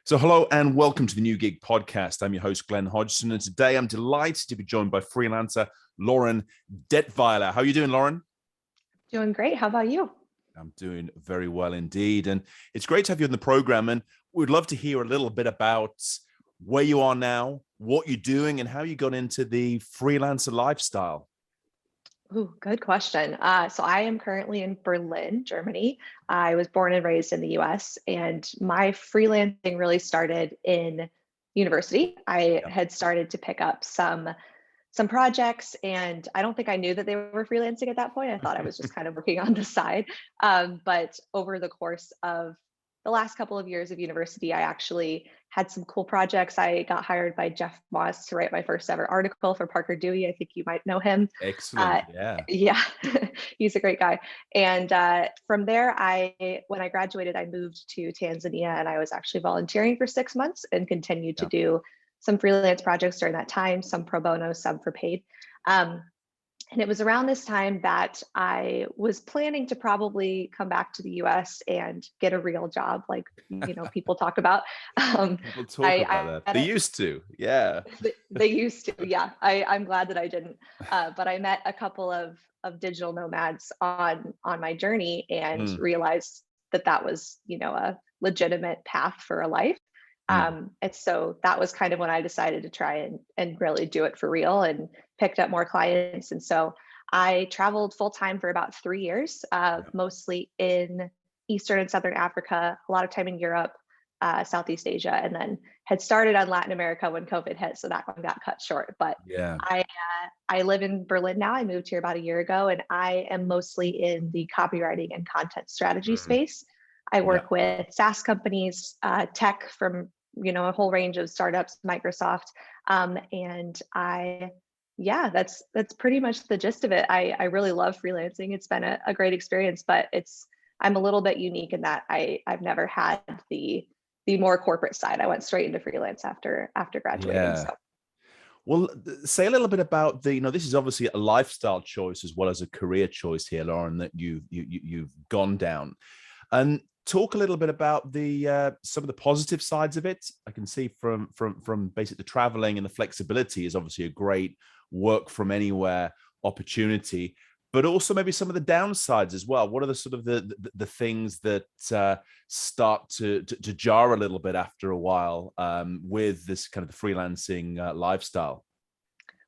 So hello and welcome to the New Gig Podcast. I'm your host, Glen Hodgson, and today I'm delighted to be joined by freelancer Lauren Detweiler. How are you doing, Lauren? Doing great. How about you? I'm doing very well indeed. And it's great to have you on the program. And we'd love to hear a little bit about where you are now, what you're doing, and how you got into the freelancer lifestyle. Ooh, good question. So I am currently in Berlin, Germany. I was born and raised in the US, and my freelancing really started in university. I Yeah. had started to pick up some projects, and I don't think I knew that they were freelancing at that point. I thought I was just kind of working on the side. But over the course of the last couple of years of university, I actually had some cool projects. I got hired by Jeff Moss to write my first ever article for Parker Dewey. I think you might know him. Excellent. Yeah. Yeah, he's a great guy. And from there, when I graduated, I moved to Tanzania, and I was actually volunteering for 6 months and continued to Yeah. do some freelance projects during that time, some pro bono, some for paid. And it was around this time that I was planning to probably come back to the US and get a real job, like people talk about. People talk about that. They used to. Yeah. They used to, yeah. I'm glad that I didn't. But I met a couple of digital nomads on my journey and realized that was, a legitimate path for a life. And so that was kind of when I decided to try and really do it for real and picked up more clients. And so I traveled full time for about 3 years, mostly in Eastern and Southern Africa, a lot of time in Europe, Southeast Asia, and then had started on Latin America when COVID hit. So that one got cut short. But Yeah. I live in Berlin now. I moved here about a year ago, and I am mostly in the copywriting and content strategy space. I work with SaaS companies, tech from a whole range of startups, Microsoft, and that's pretty much the gist of it. I really love freelancing. It's been a great experience, but I'm a little bit unique in that I've never had the more corporate side. I went straight into freelance after graduating. Yeah. So. Well, say a little bit about this is obviously a lifestyle choice as well as a career choice here, Lauren, that you've gone down. And talk a little bit about the some of the positive sides of it. I can see from basically the traveling and the flexibility is obviously a great work from anywhere opportunity, but also maybe some of the downsides as well. What are the sort of the things that start to jar a little bit after a while with this kind of the freelancing lifestyle?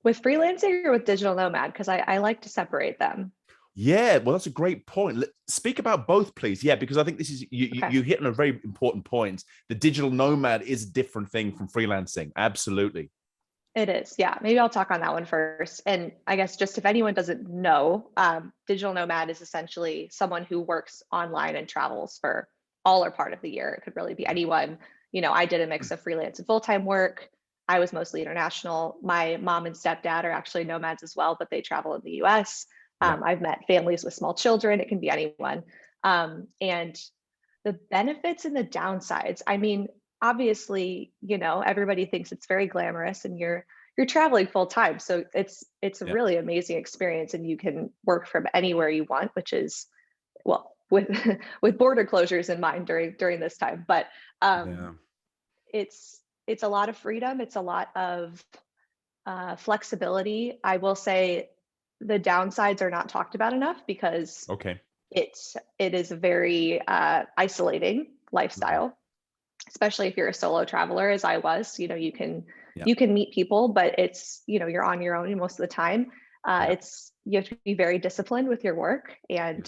With freelancing or with digital nomad? Because I like to separate them. Yeah, well, that's a great point. Speak about both, please. Yeah, because I think this is you hit on a very important point. The digital nomad is a different thing from freelancing. Absolutely. It is. Yeah. Maybe I'll talk on that one first. And I guess just if anyone doesn't know, digital nomad is essentially someone who works online and travels for all or part of the year. It could really be anyone. I did a mix of freelance and full-time work. I was mostly international. My mom and stepdad are actually nomads as well, but they travel in the US. I've met families with small children. It can be anyone. And the benefits and the downsides, I mean, obviously, everybody thinks it's very glamorous and you're traveling full time. So it's a really amazing experience, and you can work from anywhere you want, which is, well, with with border closures in mind during this time. But it's a lot of freedom. It's a lot of flexibility. I will say the downsides are not talked about enough because it is a very isolating lifestyle, especially if you're a solo traveler, as I was. You can meet people, but it's you're on your own most of the time. You have to be very disciplined with your work and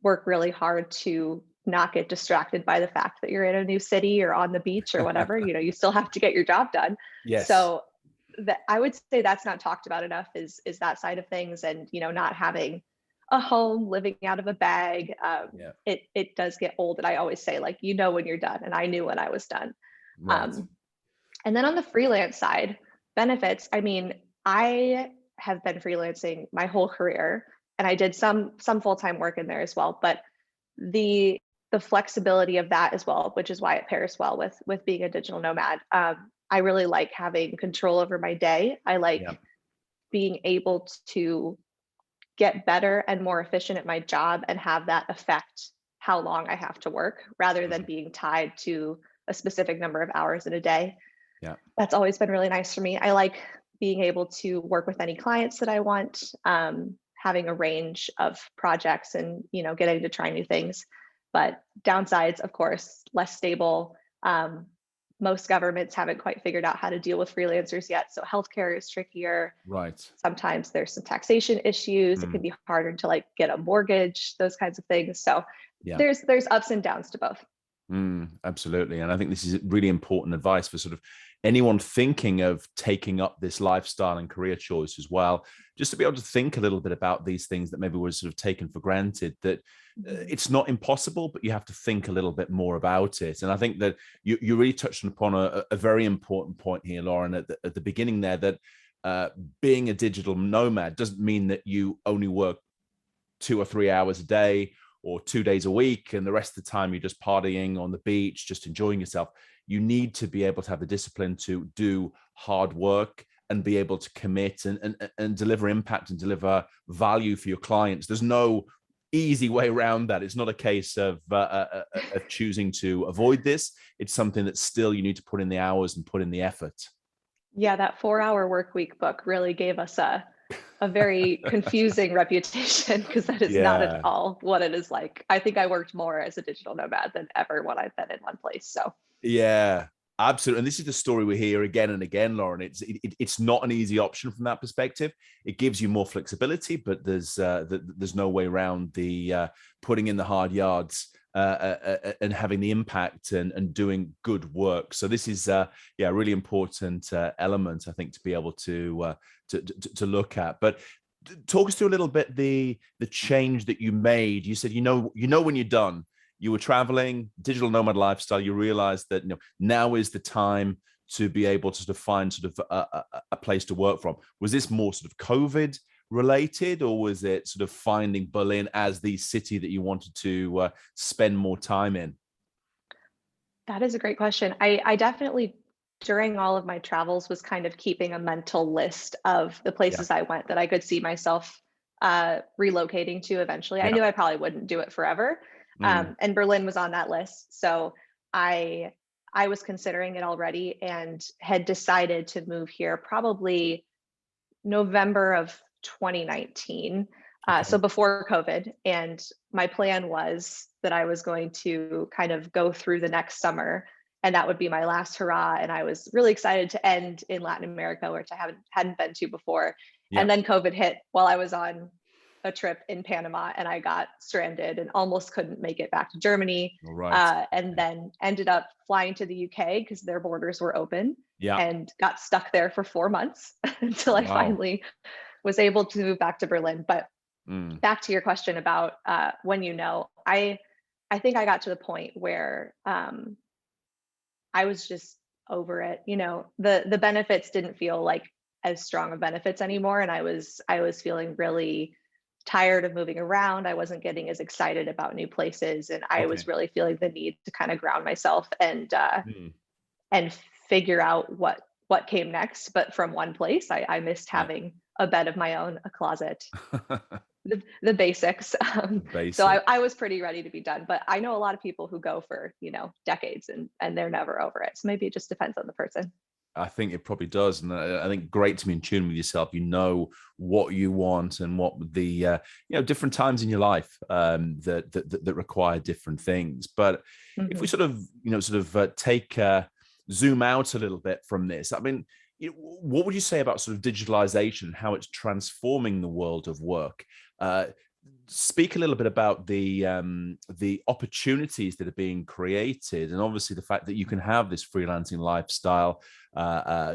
work really hard to not get distracted by the fact that you're in a new city or on the beach or whatever. You still have to get your job done. Yes. So that I would say that's not talked about enough is that side of things, and not having a home, living out of a bag. It does get old, and I always say, like, when you're done, and I knew when I was done. Right. And then on the freelance side, benefits. I mean, I have been freelancing my whole career, and I did some full-time work in there as well. But the flexibility of that as well, which is why it pairs well with being a digital nomad. I really like having control over my day. I like being able to get better and more efficient at my job and have that affect how long I have to work, rather than being tied to a specific number of hours in a day. Yeah. That's always been really nice for me. I like being able to work with any clients that I want, having a range of projects and, getting to try new things. But downsides, of course, less stable. Most governments haven't quite figured out how to deal with freelancers yet. So healthcare is trickier. Right. Sometimes there's some taxation issues. It can be harder to like get a mortgage, those kinds of things. So Yeah. there's ups and downs to both. Absolutely. And I think this is really important advice for sort of anyone thinking of taking up this lifestyle and career choice as well, just to be able to think a little bit about these things that maybe were sort of taken for granted, that it's not impossible, but you have to think a little bit more about it. And I think that you really touched upon a very important point here, Lauren, at the beginning there, that being a digital nomad doesn't mean that you only work 2 or 3 hours a day or 2 days a week, and the rest of the time you're just partying on the beach, just enjoying yourself. You need to be able to have the discipline to do hard work and be able to commit and deliver impact and deliver value for your clients. There's no easy way around that. It's not a case of choosing to avoid this. It's something that still you need to put in the hours and put in the effort. Yeah, that 4-Hour Workweek book really gave us a very confusing reputation, because that is not at all what it is like. I think I worked more as a digital nomad than ever when I've been in one place. So yeah, absolutely. And this is the story we hear again and again, Lauren. It's not an easy option from that perspective. It gives you more flexibility, but there's no way around the putting in the hard yards and having the impact and doing good work. So this is a really important element, I think, to be able to look at. But talk us through a little bit the change that you made. You said when you're done. You were traveling, digital nomad lifestyle. You realized that now is the time to be able to sort of find sort of a place to work from. Was this more sort of COVID related, or was it sort of finding Berlin as the city that you wanted to spend more time in? that is a great question. I definitely, during all of my travels, was kind of keeping a mental list of the places I went that I could see myself relocating to eventually. I knew I probably wouldn't do it forever. And Berlin was on that list. So I was considering it already and had decided to move here probably November of 2019. So before COVID. And my plan was that I was going to kind of go through the next summer, and that would be my last hurrah. And I was really excited to end in Latin America, which I hadn't been to before. And then COVID hit while I was on a trip in Panama, and I got stranded and almost couldn't make it back to Germany. And then ended up flying to the UK because their borders were open, and got stuck there for 4 months until I finally was able to move back to Berlin. But back to your question about when I think I got to the point where I was just over it. The benefits didn't feel like as strong of benefits anymore, and I was feeling really tired of moving around. I wasn't getting as excited about new places, and I was really feeling the need to kind of ground myself and figure out what came next. But from one place, I missed having a bed of my own, a closet, the basics. So I was pretty ready to be done. But I know a lot of people who go for decades and they're never over it. So maybe it just depends on the person. I think it probably does. And I think great to be in tune with yourself. You know what you want and what the, different times in your life that require different things. But if we sort of take, zoom out a little bit from this, I mean, what would you say about sort of digitalization, how it's transforming the world of work? Speak a little bit about the opportunities that are being created, and obviously the fact that you can have this freelancing lifestyle,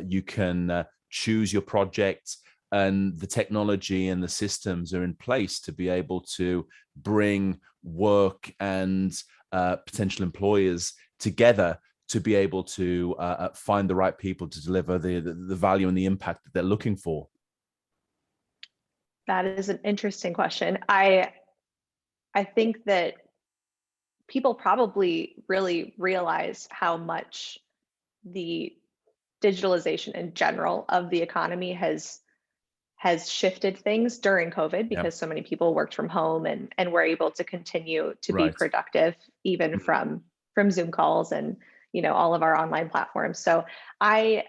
you can choose your projects, and the technology and the systems are in place to be able to bring work and potential employers together to be able to find the right people to deliver the value and the impact that they're looking for. That is an interesting question. I think that people probably really realize how much the digitalization in general of the economy has shifted things during COVID, because so many people worked from home and were able to continue to be productive even from Zoom calls and all of our online platforms. So I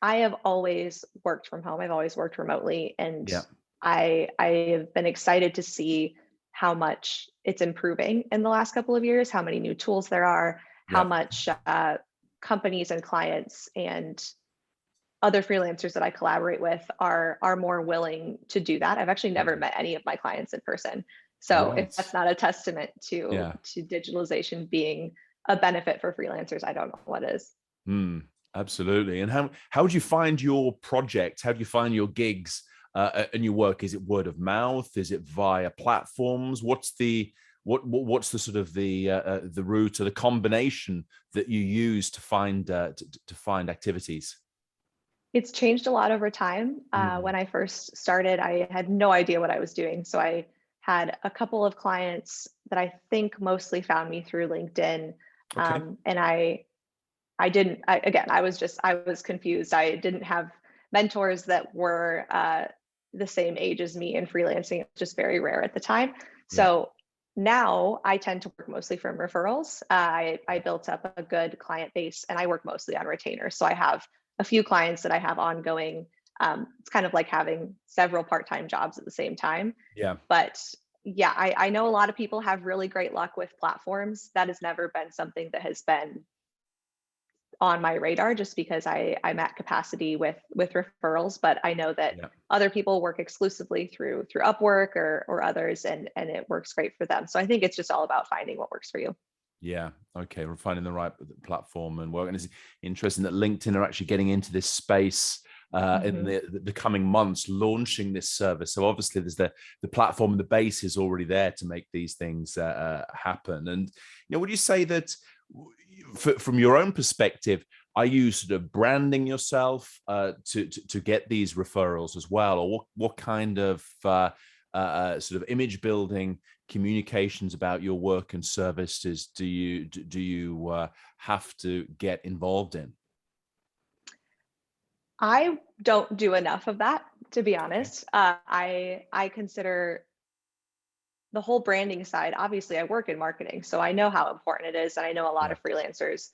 I have always worked from home. I've always worked remotely, and Yeah. I have been excited to see how much it's improving in the last couple of years, how many new tools there are, how Yeah. much companies and clients and other freelancers that I collaborate with are more willing to do that. I've actually never Mm. met any of my clients in person. So if Right. that's not a testament to Yeah. digitalization being a benefit for freelancers, I don't know what is. Mm, absolutely. And how do you find your projects? How do you find your gigs and your work? Is it word of mouth? Is it via platforms? What's the sort of the route or the combination that you use to find to find activities? It's changed a lot over time. Mm, When I first started, I had no idea what I was doing. So I had a couple of clients that I think mostly found me through LinkedIn. okay. And again, I was confused. I didn't have mentors that were the same age as me in freelancing. It's just very rare at the time. Yeah. So now I tend to work mostly from referrals. I built up a good client base, and I work mostly on retainers. So I have a few clients that I have ongoing. It's kind of like having several part-time jobs at the same time. Yeah. But yeah, I know a lot of people have really great luck with platforms. That has never been something that has been on my radar, just because I'm at capacity with referrals. But I know that Yeah. other people work exclusively through Upwork or others, and it works great for them. So I think it's just all about finding what works for you. Yeah. Okay. We're finding the right platform and work. And it's interesting that LinkedIn are actually getting into this space in Hmm. the coming months, launching this service. So obviously, there's the platform, the base is already there to make these things happen. And would you say that from your own perspective, are you sort of branding yourself to get these referrals as well, or what kind of sort of image building communications about your work and services do you have to get involved in? I don't do enough of that, to be Okay. honest. I consider the whole branding side. Obviously, I work in marketing, so I know how important it is, and I know a lot Yeah. of freelancers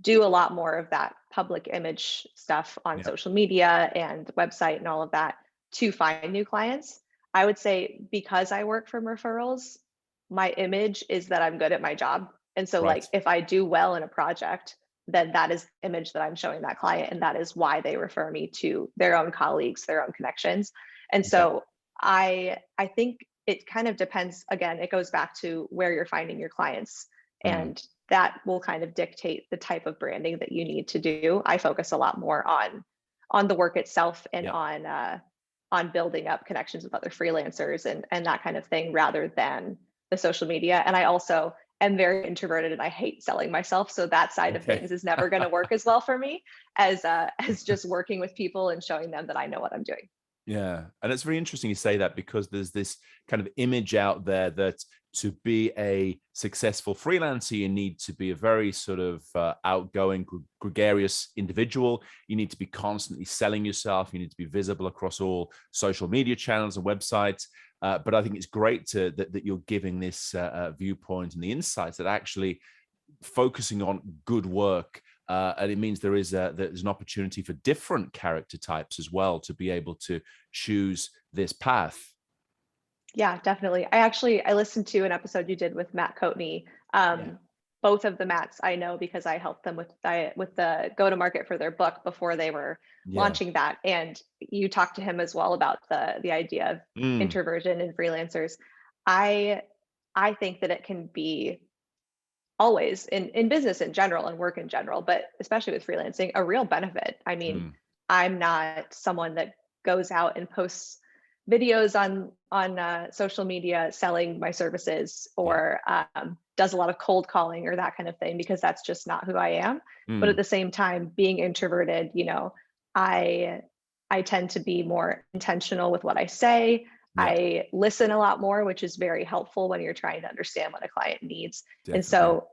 do a lot more of that public image stuff on Yeah. social media and website and all of that to find new clients. I would say because I work from referrals, my image is that I'm good at my job. And so Right. like if I do well in a project, then that is the image that I'm showing that client, and that is why they refer me to their own colleagues, their own connections. And Yeah. so I think it kind of depends. Again, it goes back to where you're finding your clients, Mm, and that will kind of dictate the type of branding that you need to do. I focus a lot more on the work itself and yeah. on building up connections with other freelancers and that kind of thing, rather than the social media. And I also am very introverted and I hate selling myself, so that side of Okay. things is never going to work as well for me as just working with people and showing them that I know what I'm doing. Yeah, and it's very interesting you say that, because there's this kind of image out there that to be a successful freelancer, you need to be a very sort of outgoing, gregarious individual. You need to be constantly selling yourself. You need to be visible across all social media channels and websites. But I think it's great that you're giving this viewpoint and the insights that actually focusing on good work. And it means there's an opportunity for different character types as well to be able to choose this path. Yeah, definitely. I listened to an episode you did with Matt Coatney. Yeah. Both of the Matts I know because I helped them with the go to market for their book before they were Yeah. launching that. And you talked to him as well about the idea of Mm, introversion and freelancers. I I think that it can be always in business in general and work in general, but especially with freelancing, a real benefit. I mean, mm, I'm not someone that goes out and posts videos on social media selling my services, yeah. or does a lot of cold calling or that kind of thing, because that's just not who I am. But at Mm, the same time, being introverted, I I tend to be more intentional with what I say. yeah. I listen a lot more, which is very helpful when you're trying to understand what a client needs. And Definitely.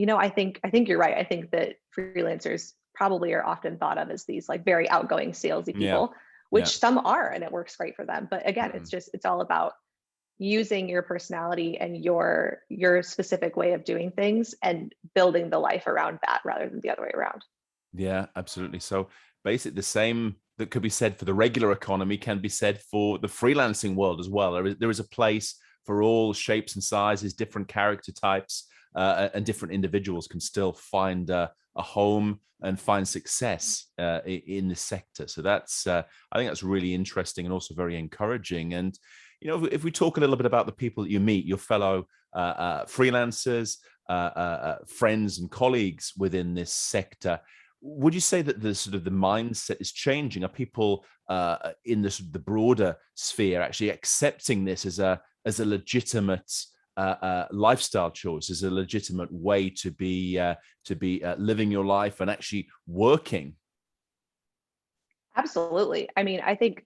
so, I think you're right. I think that freelancers probably are often thought of as these like very outgoing salesy Yeah. people, Yeah. which some are, and it works great for them. But again, Mm, it's all about using your personality and your specific way of doing things and building the life around that rather than the other way around. Yeah, absolutely. So basically the same that could be said for the regular economy can be said for the freelancing world as well. There is a place for all shapes and sizes, different character types, and different individuals can still find a home and find success in the sector. So that's, I think that's really interesting and also very encouraging. And, if we talk a little bit about the people that you meet, your fellow freelancers, friends and colleagues within this sector, would you say that the sort of the mindset is changing? Are people in the sort of the broader sphere actually accepting this as a legitimate lifestyle choice, as a legitimate way to be living your life and actually working? Absolutely. I mean, I think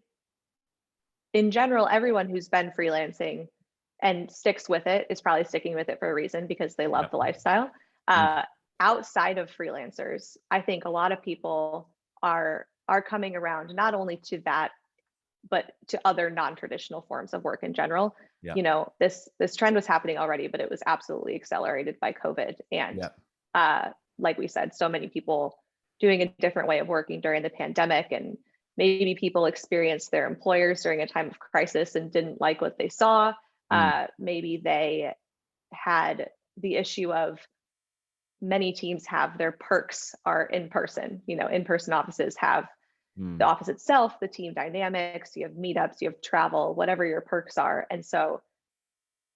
in general, everyone who's been freelancing and sticks with it is probably sticking with it for a reason because they love Yep. the lifestyle. Mm. Outside of freelancers, I think a lot of people are coming around not only to that, but to other non-traditional forms of work in general. Yeah. This trend was happening already, but it was absolutely accelerated by COVID. And Yeah. like we said, so many people doing a different way of working during the pandemic, and maybe people experienced their employers during a time of crisis and didn't like what they saw. Maybe they had the issue of many teams have their perks are in person. In-person offices have the office itself, the team dynamics, you have meetups, you have travel, whatever your perks are. And so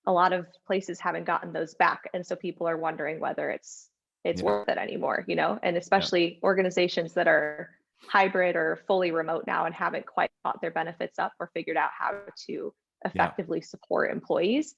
a lot of places haven't gotten those back. And so people are wondering whether it's Yeah. worth it anymore, and Yeah. especially organizations that are hybrid or fully remote now and haven't quite got their benefits up or figured out how to effectively support employees.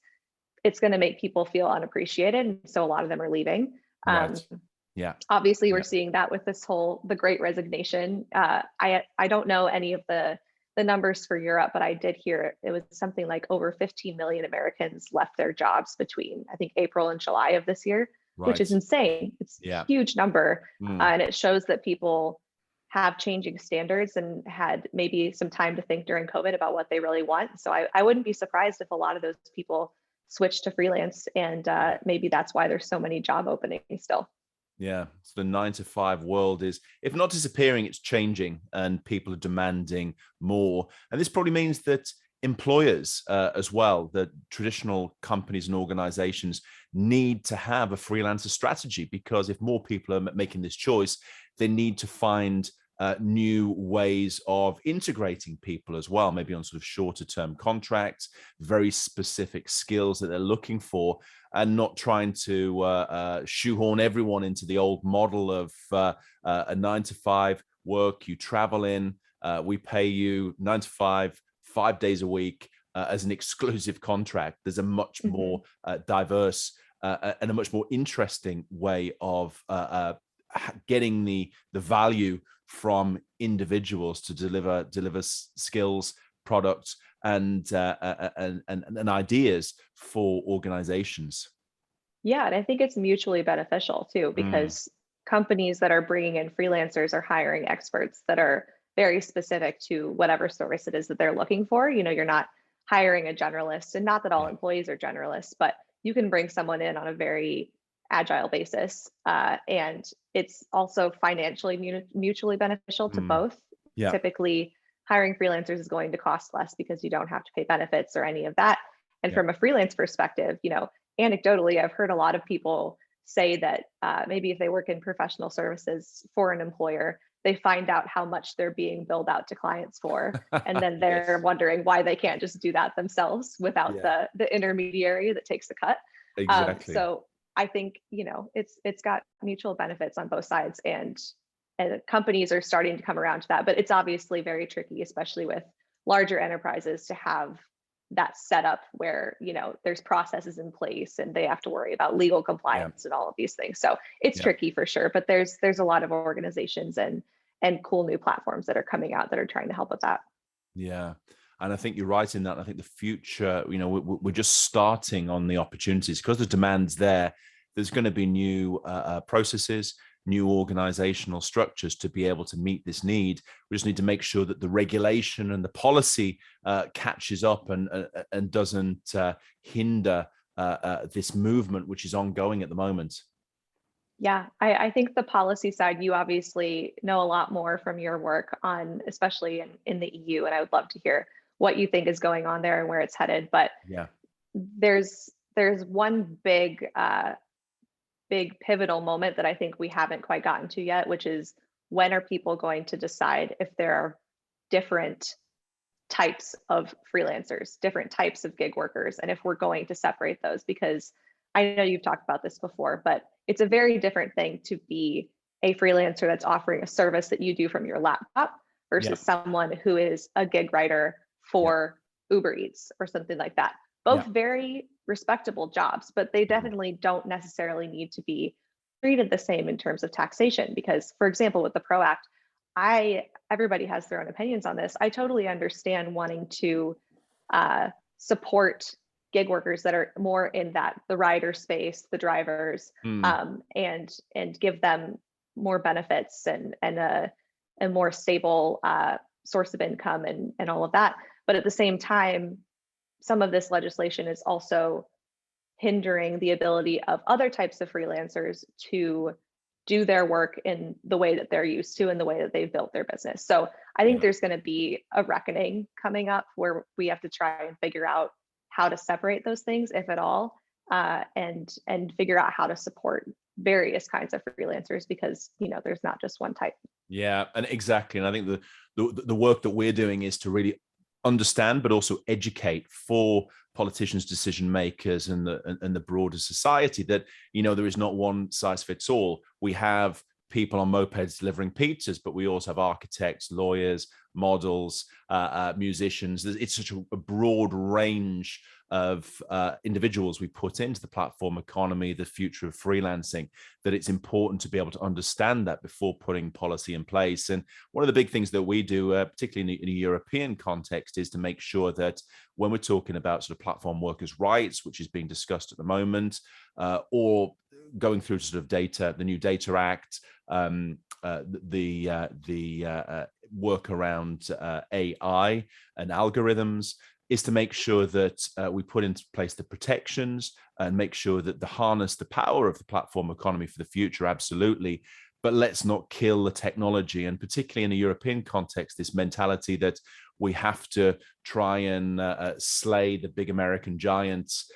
It's going to make people feel unappreciated. And so a lot of them are leaving. Right. Yeah. Obviously, we're Yeah. seeing that with the Great Resignation. I don't know any of the numbers for Europe, but I did hear it was something like over 15 million Americans left their jobs between, I think, April and July of this year, which is Right. insane. It's Yeah. a huge number, Mm. and it shows that people have changing standards and had maybe some time to think during COVID about what they really want. So I wouldn't be surprised if a lot of those people switch to freelance, and maybe that's why there's so many job openings still. Yeah. So the 9 to 5 world is, if not disappearing, it's changing, and people are demanding more. And this probably means that employers as well, that traditional companies and organizations need to have a freelancer strategy, because if more people are making this choice, they need to find new ways of integrating people as well, maybe on sort of shorter term contracts, very specific skills that they're looking for, and not trying to shoehorn everyone into the old model of a 9 to 5 work. You travel in, we pay you 9 to 5, 5 days a week as an exclusive contract. There's a much more diverse and a much more interesting way of getting the value from individuals to deliver skills, products, and ideas for organizations. Yeah, and I think it's mutually beneficial too, because companies that are bringing in freelancers are hiring experts that are very specific to whatever service it is that they're looking for. You're not hiring a generalist, and not that all Yeah. employees are generalists, but you can bring someone in on a very agile basis, and it's also financially mutually beneficial to both. Yeah. Typically, hiring freelancers is going to cost less because you don't have to pay benefits or any of that. And Yeah. from a freelance perspective, anecdotally, I've heard a lot of people say that maybe if they work in professional services for an employer, they find out how much they're being billed out to clients for, and then they're Yes. wondering why they can't just do that themselves without Yeah. the intermediary that takes the cut. Exactly. So I think it's got mutual benefits on both sides, and companies are starting to come around to that. But it's obviously very tricky, especially with larger enterprises, to have that setup where there's processes in place and they have to worry about legal compliance and all of these things. So it's tricky for sure. But there's a lot of organizations and cool new platforms that are coming out that are trying to help with that. Yeah. And I think you're right in that. I think the future, we're just starting on the opportunities, because the demand's there. There's going to be new processes, new organizational structures to be able to meet this need. We just need to make sure that the regulation and the policy catches up and doesn't hinder this movement, which is ongoing at the moment. Yeah, I think the policy side, you obviously know a lot more from your work on, especially in the EU, and I would love to hear what you think is going on there and where it's headed. But Yeah. there's one big pivotal moment that I think we haven't quite gotten to yet, which is when are people going to decide if there are different types of freelancers, different types of gig workers, and if we're going to separate those? Because I know you've talked about this before, but it's a very different thing to be a freelancer that's offering a service that you do from your laptop Yeah. versus someone who is a gig writer Yeah. for Uber Eats or something like that. Both very respectable jobs, but they definitely don't necessarily need to be treated the same in terms of taxation. Because, for example, with the PRO Act, everybody has their own opinions on this. I totally understand wanting to support gig workers that are more in the rider space, the drivers, and give them more benefits and a more stable source of income and all of that. But at the same time, some of this legislation is also hindering the ability of other types of freelancers to do their work in the way that they're used to and the way that they've built their business. So I think there's going to be a reckoning coming up where we have to try and figure out how to separate those things, if at all, and figure out how to support various kinds of freelancers, because there's not just one type. Yeah, and exactly. And I think the work that we're doing is to really understand, but also educate for politicians, decision makers, and the broader society that there is not one size fits all. We have people on mopeds delivering pizzas, but we also have architects, lawyers, models, musicians. It's such a broad range of individuals we put into the platform economy, the future of freelancing, that it's important to be able to understand that before putting policy in place. And one of the big things that we do, particularly in a European context, is to make sure that when we're talking about sort of platform workers' rights, which is being discussed at the moment, or going through sort of the new Data Act, the work around AI and algorithms, is to make sure that we put into place the protections and make sure that harness the power of the platform economy for the future, absolutely. But let's not kill the technology. And particularly in a European context, this mentality that we have to try and slay the big American giants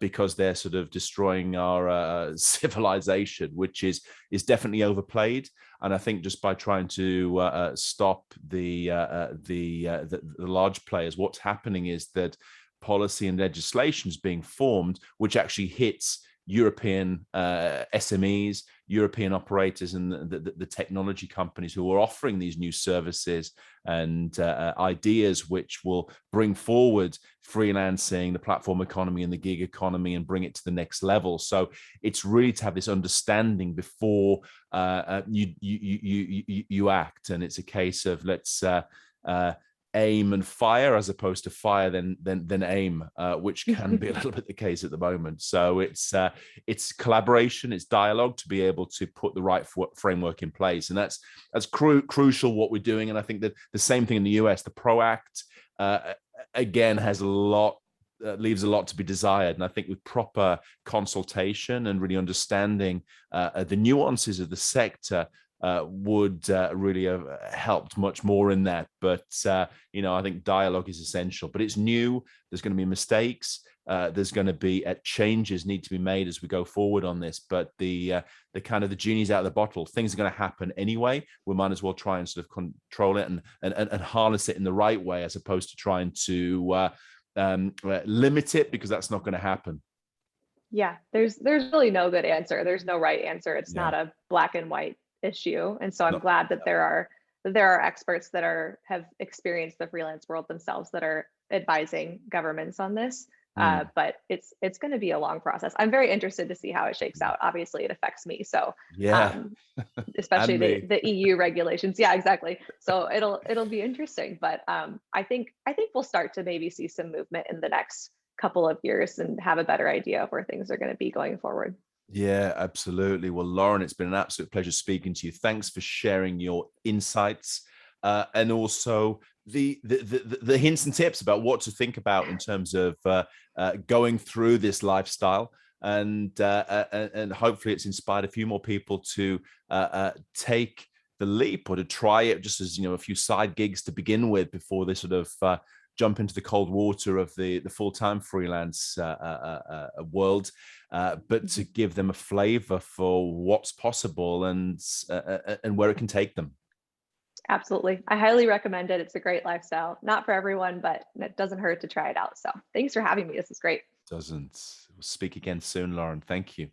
because they're sort of destroying our civilization, which is definitely overplayed. And I think just by trying to stop the large players, what's happening is that policy and legislation is being formed, which actually hits European SMEs, European operators, and the technology companies who are offering these new services and ideas which will bring forward freelancing, the platform economy, and the gig economy, and bring it to the next level. So it's really to have this understanding before you act, and it's a case of let's aim and fire as opposed to fire then aim, which can be a little bit the case at the moment. So it's collaboration, it's dialogue to be able to put the right framework in place, and that's crucial what we're doing. And I think that the same thing in the US, the PRO Act again has leaves a lot to be desired. And I think with proper consultation and really understanding the nuances of the sector, would really have helped much more in that. But, I think dialogue is essential, but it's new. There's going to be mistakes. There's going to be changes need to be made as we go forward on this. But the kind of the genie's out of the bottle. Things are going to happen anyway. We might as well try and sort of control it and harness it in the right way, as opposed to trying to limit it, because that's not going to happen. Yeah, there's really no good answer. There's no right answer. It's not a black and white issue. And so I'm glad that there are experts that have experienced the freelance world themselves that are advising governments on this. But it's going to be a long process. I'm very interested to see how it shakes out. Obviously, it affects me. So especially the EU regulations. Yeah, exactly. So it'll be interesting. But I think we'll start to maybe see some movement in the next couple of years and have a better idea of where things are going to be going forward. Yeah, absolutely. Well, Lauren, it's been an absolute pleasure speaking to you. Thanks for sharing your insights, and also the hints and tips about what to think about in terms of going through this lifestyle. And hopefully it's inspired a few more people to take the leap, or to try it just as, a few side gigs to begin with before they sort of jump into the cold water of the full-time freelance world, but to Mhm. give them a flavor for what's possible, and where it can take them. Absolutely. I highly recommend it. It's a great lifestyle. Not for everyone, but it doesn't hurt to try it out. So thanks for having me. This is great. Doesn't. We'll speak again soon, Lauren. Thank you.